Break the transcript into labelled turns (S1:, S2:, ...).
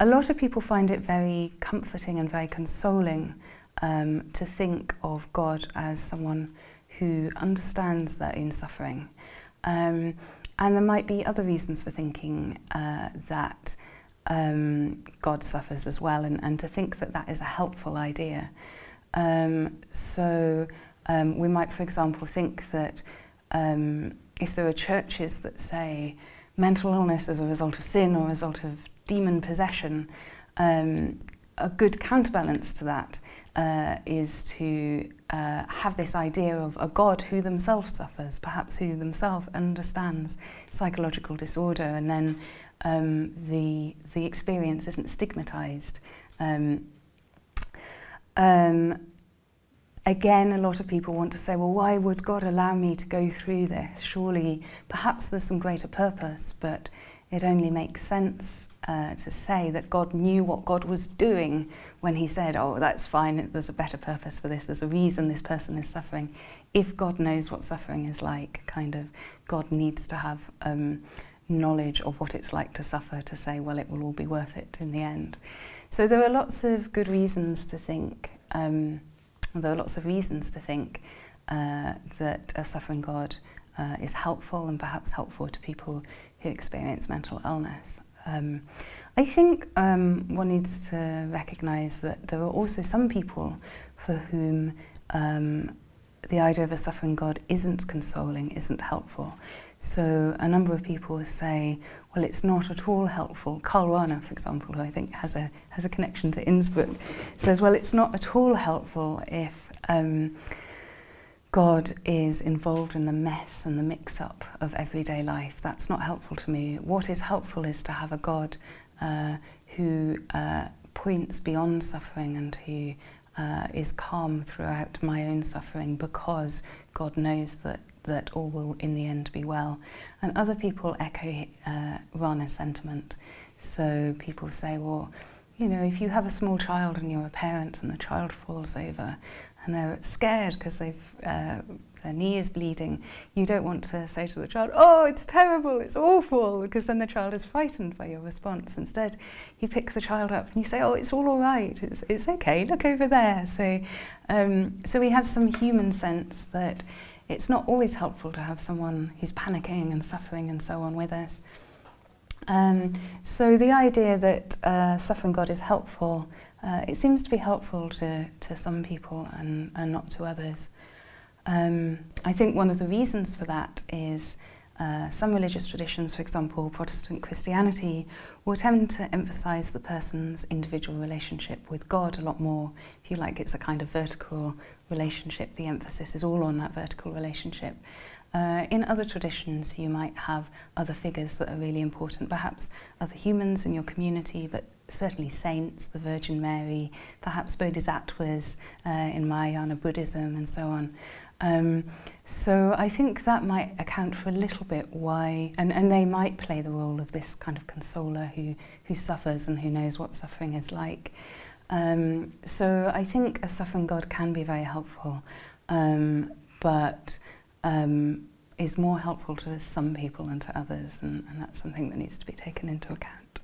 S1: A lot of people find it very comforting and very consoling to think of God as someone who understands their own suffering. And there might be other reasons for thinking that God suffers as well, and to think that that is a helpful idea. We might, for example, think that if there are churches that say mental illness as a result of sin or a result of demon possession, a good counterbalance to that is to have this idea of a God who themselves suffers, perhaps who themselves understands psychological disorder, and then the experience isn't stigmatized. Again, a lot of people want to say, well, why would God allow me to go through this? Surely, perhaps there's some greater purpose, but it only makes sense to say that God knew what God was doing when he said, oh, that's fine, there's a better purpose for this, there's a reason this person is suffering. If God knows what suffering is like, God needs to have knowledge of what it's like to suffer to say, well, it will all be worth it in the end. So there are lots of good reasons to think, that a suffering God is helpful, and perhaps helpful to people who experience mental illness. I think one needs to recognise that there are also some people for whom the idea of a suffering God isn't consoling, isn't helpful. So a number of people say, well, it's not at all helpful. Karl Rahner, for example, who I think has a connection to Innsbruck, says, well, it's not at all helpful if God is involved in the mess and the mix-up of everyday life. That's not helpful to me. What is helpful is to have a God who points beyond suffering and who is calm throughout my own suffering, because God knows that all will in the end be well. And other people echo Rahner's sentiment. So people say, well, you know, if you have a small child and you're a parent and the child falls over and they're scared because their knee is bleeding, you don't want to say to the child, oh, it's terrible, it's awful, because then the child is frightened by your response. Instead, you pick the child up and you say, oh, it's all right, it's okay, look over there. So we have some human sense that it's not always helpful to have someone who's panicking and suffering and so on with us. So the idea that suffering God is helpful, it seems to be helpful to some people and not to others. I think one of the reasons for that is some religious traditions, for example, Protestant Christianity, will tend to emphasise the person's individual relationship with God a lot more. If you like, it's a kind of vertical relationship. The emphasis is all on that vertical relationship. In other traditions, you might have other figures that are really important, perhaps other humans in your community, but certainly saints, the Virgin Mary, perhaps bodhisattvas in Mahayana Buddhism and so on. So I think that might account for a little bit why, and they might play the role of this kind of consoler who suffers and who knows what suffering is like. So I think a suffering God can be very helpful, but is more helpful to some people than to others, and that's something that needs to be taken into account.